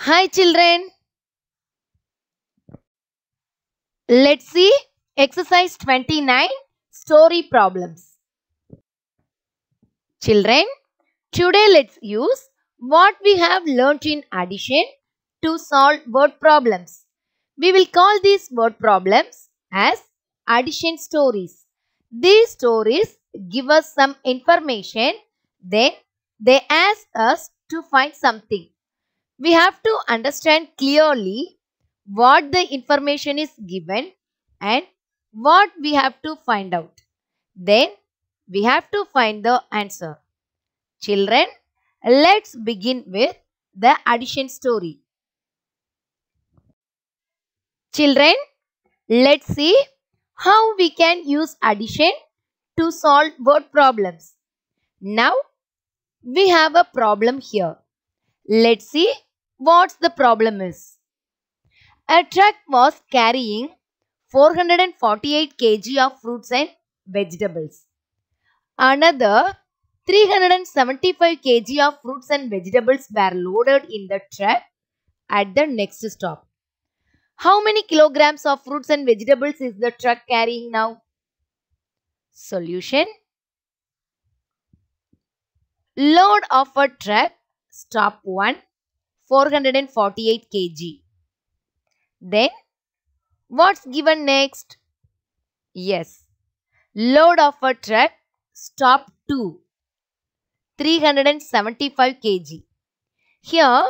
Hi children, let's see exercise 29 story problems. Children, today let's use what we have learnt in addition to solve word problems. We will call these word problems as addition stories. These stories give us some information, then they ask us to find something. We have to understand clearly what the information is given and what we have to find out. Then we have to find the answer. Children, let's begin with the addition story. Children, let's see how we can use addition to solve word problems. Now we have a problem here. Let's see what the problem is. A truck was carrying 448 kg of fruits and vegetables. Another 375 kg of fruits and vegetables were loaded in the truck at the next stop. How many kilograms of fruits and vegetables is the truck carrying now? Solution. Load of a truck, stop 1, 448 kg. Then, what's given next? Yes. Load of a truck, stop 2, 375 kg. Here,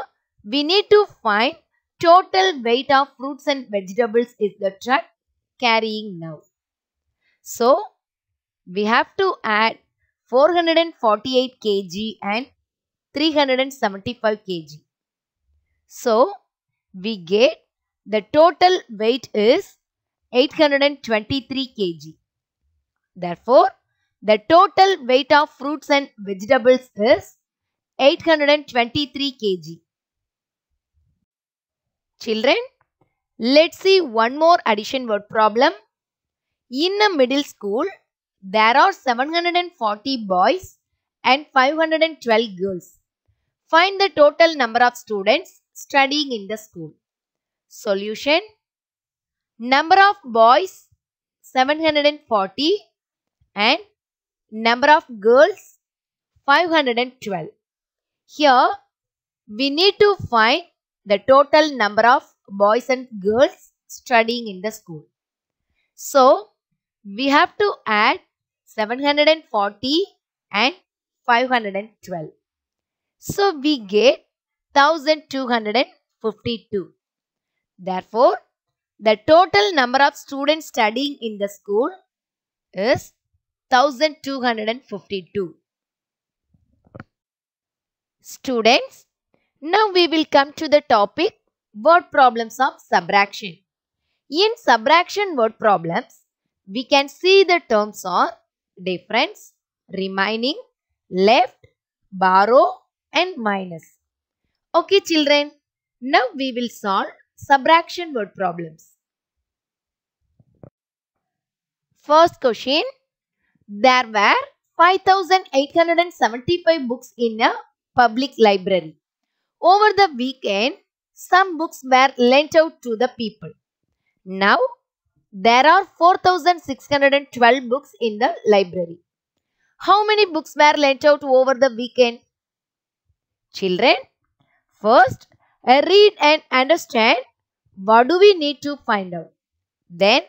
we need to find total weight of fruits and vegetables is the truck carrying now. So, we have to add 448 kg and 375 kg. So, we get the total weight is 823 kg. Therefore, the total weight of fruits and vegetables is 823 kg. Children, let's see one more addition word problem. In a middle school, there are 740 boys and 512 girls. Find the total number of students studying in the school. Solution. Number of boys 740 and number of girls 512. Here we need to find the total number of boys and girls studying in the school. So we have to add 740 and 512. So we get 1252. Therefore, the total number of students studying in the school is 1252. Students, now we will come to the topic word problems of subtraction. In subtraction word problems, we can see the terms are difference, remaining, left, borrow and minus. Okay children, now we will solve subtraction word problems. First question, there were 5875 books in a public library. Over the weekend, some books were lent out to the people. Now, there are 4612 books in the library. How many books were lent out over the weekend? Children, first read and understand what do we need to find out. Then,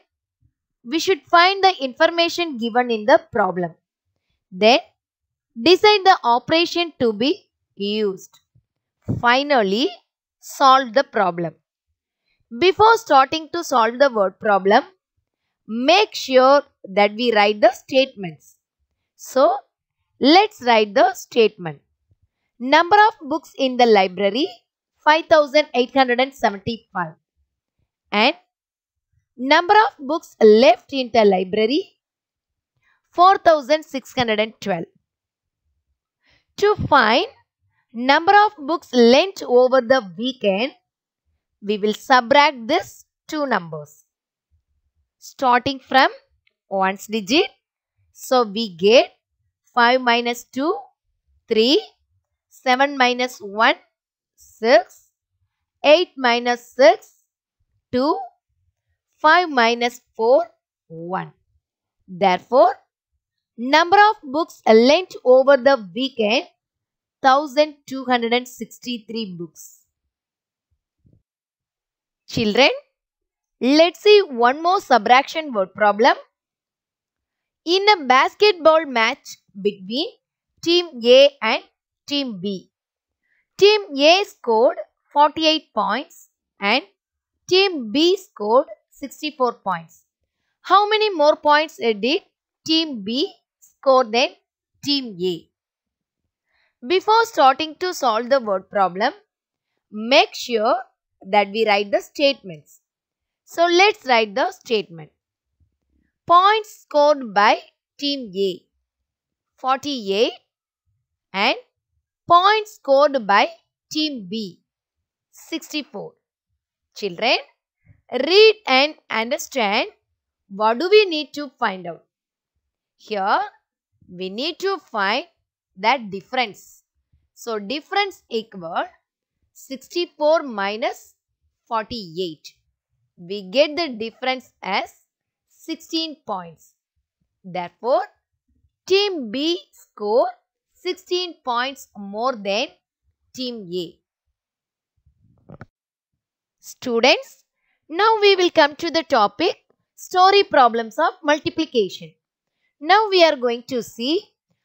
we should find the information given in the problem. Then, decide the operation to be used. Finally, solve the problem. Before starting to solve the word problem, make sure that we write the statements. So, let's write the statement. Number of books in the library 5875 and number of books left in the library 4612. To find number of books lent over the weekend, we will subtract these two numbers. Starting from ones digit, so we get 5 minus 2, 3, 7 minus 1, 6, 8 minus 6, 2. 5 minus 4, 1. Therefore, number of books lent over the weekend, 1263 books. Children, let's see one more subtraction word problem. In a basketball match between Team A and Team B, Team A scored 48 points and Team B scored 64 points. How many more points did Team B score than Team A? Before starting to solve the word problem, make sure that we write the statements. So let's write the statement. Points scored by Team A, 48, and points scored by Team B, 64. Children, read and understand what do we need to find out. Here, we need to find that difference. So, difference equal 64 minus 48. We get the difference as 16 points. Therefore, Team B score 16 points more than Team A. Students, now we will come to the topic story problems of multiplication. Now we are going to see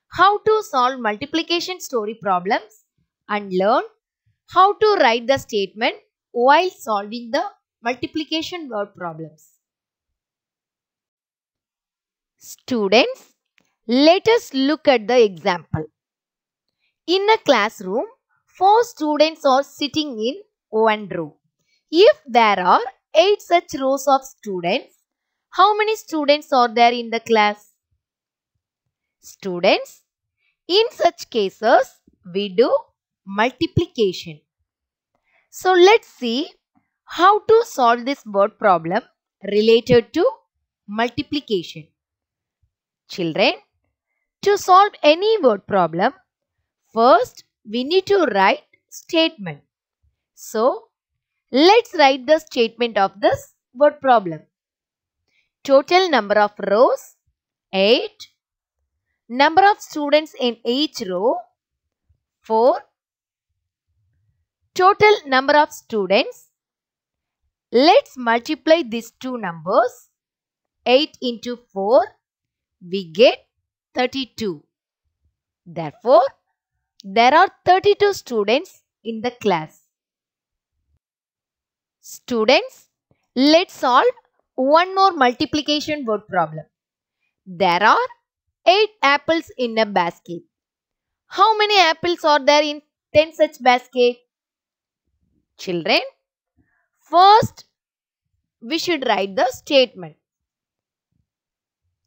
how to solve multiplication story problems and learn how to write the statement while solving the multiplication word problems. Students, let us look at the example. In a classroom, 4 students are sitting in one row. If there are 8 such rows of students, how many students are there in the class? Students, in such cases, we do multiplication. So, let's see how to solve this word problem related to multiplication. Children, to solve any word problem, first we need to write statement. So, let's write the statement of this word problem. Total number of rows, 8. Number of students in each row, 4. Total number of students. Let's multiply these two numbers. 8 into 4, we get 32. Therefore, there are 32 students in the class. Students, let's solve one more multiplication word problem. There are 8 apples in a basket. How many apples are there in 10 such baskets? Children, first we should write the statement.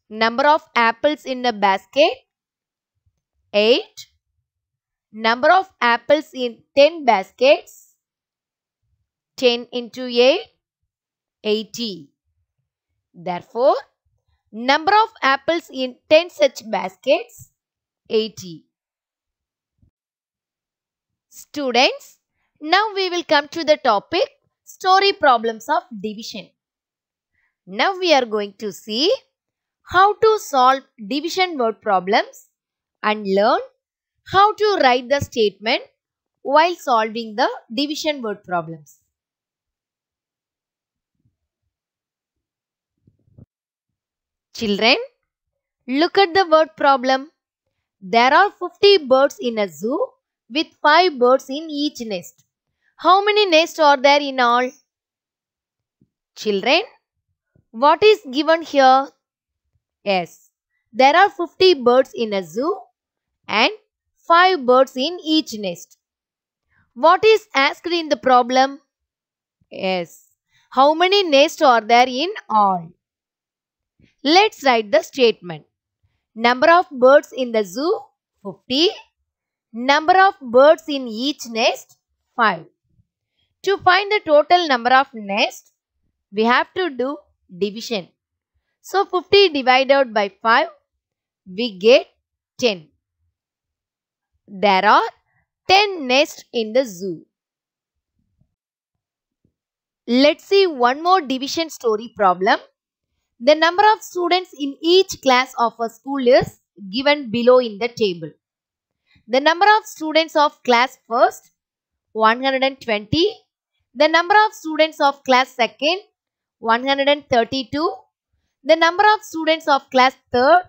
Number of apples in a basket, 8. Number of apples in 10 baskets, 10 into 8, 80. Therefore, number of apples in 10 such baskets, 80. Students, now we will come to the topic story problems of division. Now we are going to see how to solve division word problems and learn how to write the statement while solving the division word problems. Children, look at the word problem. There are 50 birds in a zoo with 5 birds in each nest. How many nests are there in all? Children, what is given here? Yes, there are 50 birds in a zoo and 5 birds in each nest. What is asked in the problem? Yes, how many nests are there in all? Let's write the statement. Number of birds in the zoo, 50. Number of birds in each nest, 5. To find the total number of nests, we have to do division. So, 50 divided by 5, we get 10. There are 10 nests in the zoo. Let's see one more division story problem. The number of students in each class of a school is given below in the table. The number of students of class first 120. The number of students of class second 132. The number of students of class third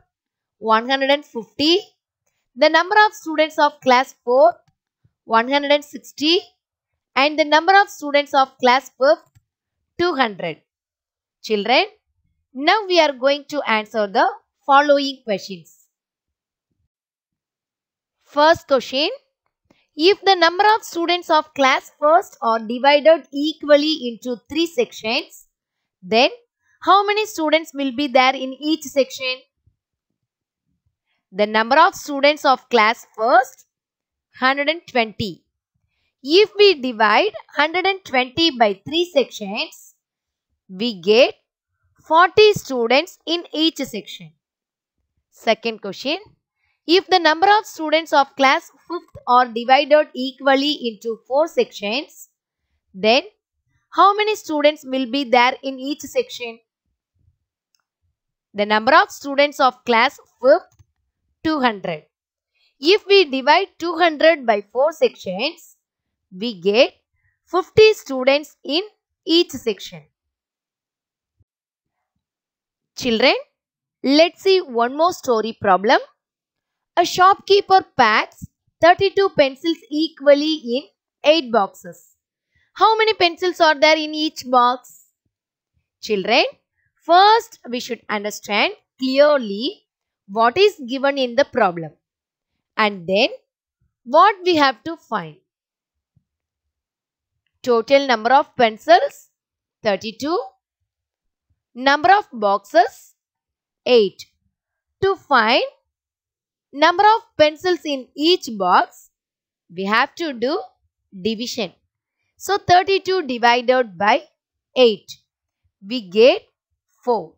150. The number of students of class fourth 160. And the number of students of class fifth 200. Children, now we are going to answer the following questions. First question. If the number of students of class first are divided equally into 3 sections, then how many students will be there in each section? The number of students of class first 120. If we divide 120 by 3 sections, we get 40 students in each section. Second question. If the number of students of class 5th are divided equally into 4 sections, then how many students will be there in each section? The number of students of class 5th 200. If we divide 200 by 4 sections, we get 50 students in each section. Children, let's see one more story problem. A shopkeeper packs 32 pencils equally in 8 boxes. How many pencils are there in each box? Children, first we should understand clearly what is given in the problem and then what we have to find. Total number of pencils 32. Number of boxes 8. To find number of pencils in each box, we have to do division. So 32 divided by 8, we get 4.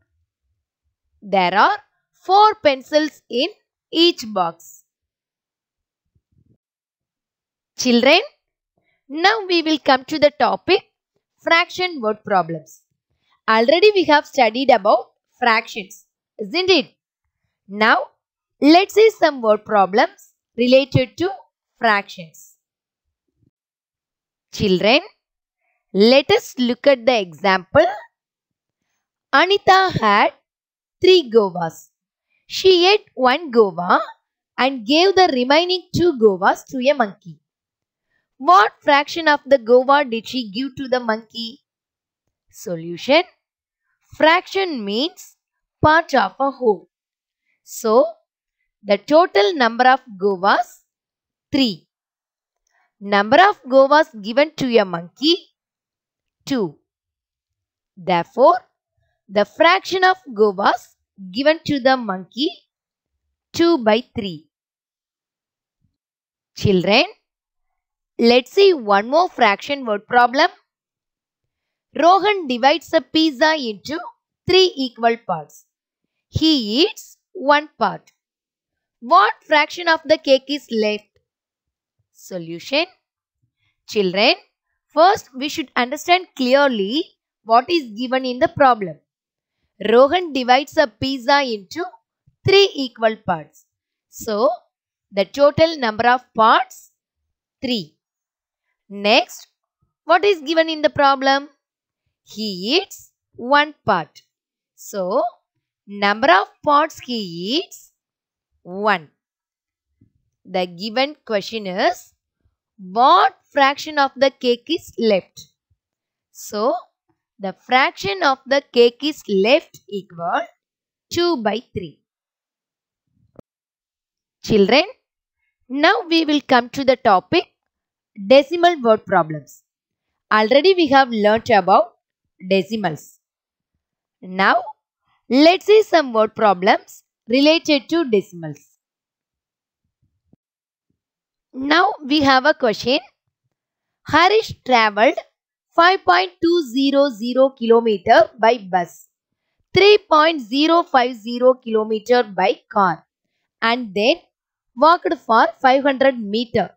There are 4 pencils in each box. Children, now we will come to the topic fraction word problems. Already we have studied about fractions, isn't it? Now, let's see some word problems related to fractions. Children, let us look at the example. Anita had 3 govas. She ate 1 gova and gave the remaining 2 govas to a monkey. What fraction of the gova did she give to the monkey? Solution. Fraction means part of a whole. So, the total number of govas 3. Number of govas given to a monkey 2. Therefore, the fraction of govas given to the monkey 2 by 3. Children, let's see one more fraction word problem. Rohan divides a pizza into 3 equal parts. He eats 1 part. What fraction of the cake is left? Solution. Children, first we should understand clearly what is given in the problem. Rohan divides a pizza into 3 equal parts. So, the total number of parts 3. Next, what is given in the problem? He eats 1 part. So, number of parts he eats 1. The given question is, what fraction of the cake is left? So, the fraction of the cake is left equal 2 by 3. Children, now we will come to the topic decimal word problems. Already we have learnt about decimals. Now, let's see some word problems related to decimals. Now we have a question. Harish travelled 5.200 km by bus, 3.050 km by car, and then walked for 500 meters.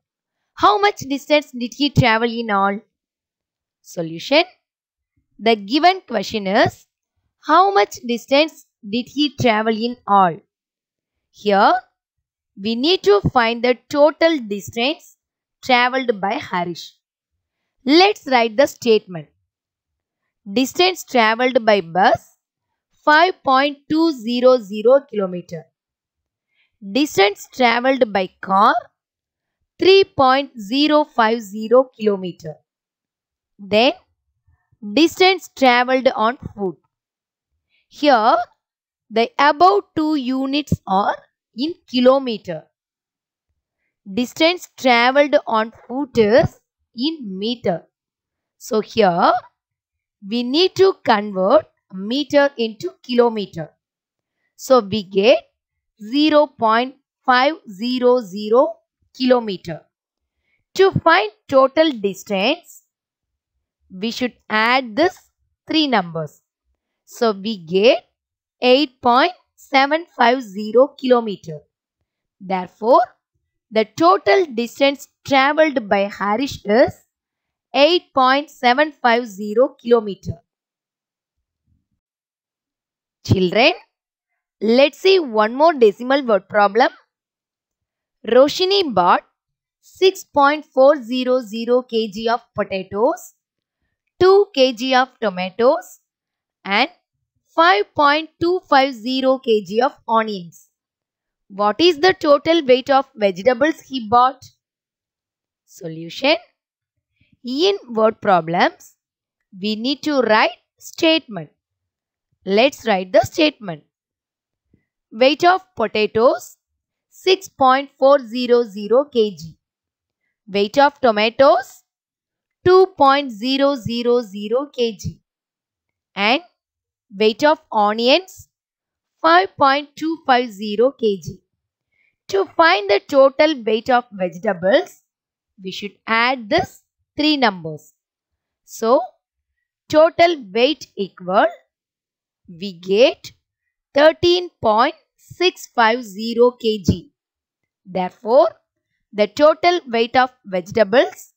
How much distance did he travel in all? Solution. The given question is, how much distance did he travel in all? Here, we need to find the total distance traveled by Harish. Let's write the statement. Distance traveled by bus 5.200 km. Distance traveled by car 3.050 km. Then distance traveled on foot. Here the above two units are in kilometer. Distance traveled on foot is in meter. So here we need to convert meter into kilometer. So we get 0.500 kilometer. To find total distance, we should add this three numbers. So we get 8.750 kilometer. Therefore, the total distance traveled by Harish is 8.750 kilometer. Children, let's see one more decimal word problem. Roshini bought 6.400 kg of potatoes, 2 kg of tomatoes and 5.250 kg of onions. What is the total weight of vegetables he bought? Solution. In word problems, we need to write statement. Let's write the statement. Weight of potatoes 6.400 kg. Weight of tomatoes 2.000 kg. And weight of onions 5.250 kg. To find the total weight of vegetables, we should add this three numbers. So, total weight equal, we get 13.650 kg. Therefore, the total weight of vegetables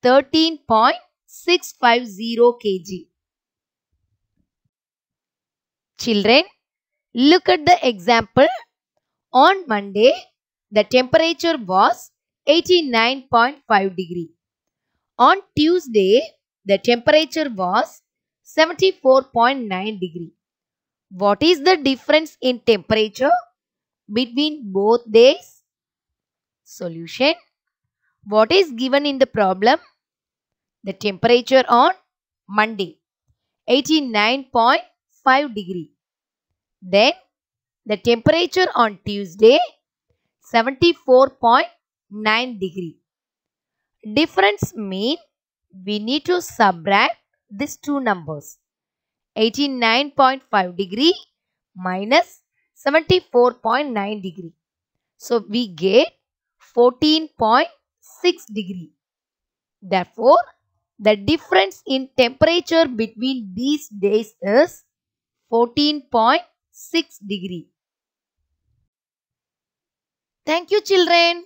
13.650 kg. Children, look at the example. On Monday, the temperature was 89.5 degree. On Tuesday, the temperature was 74.9 degree. What is the difference in temperature between both days? Solution. What is given in the problem? The temperature on Monday 89.5 degree. Then the temperature on Tuesday 74.9 degree. Difference mean we need to subtract these two numbers. 89.5 degree minus 74.9 degree. So we get 14.6 degree. Therefore, the difference in temperature between these days is 14.6 degree. Thank you, children.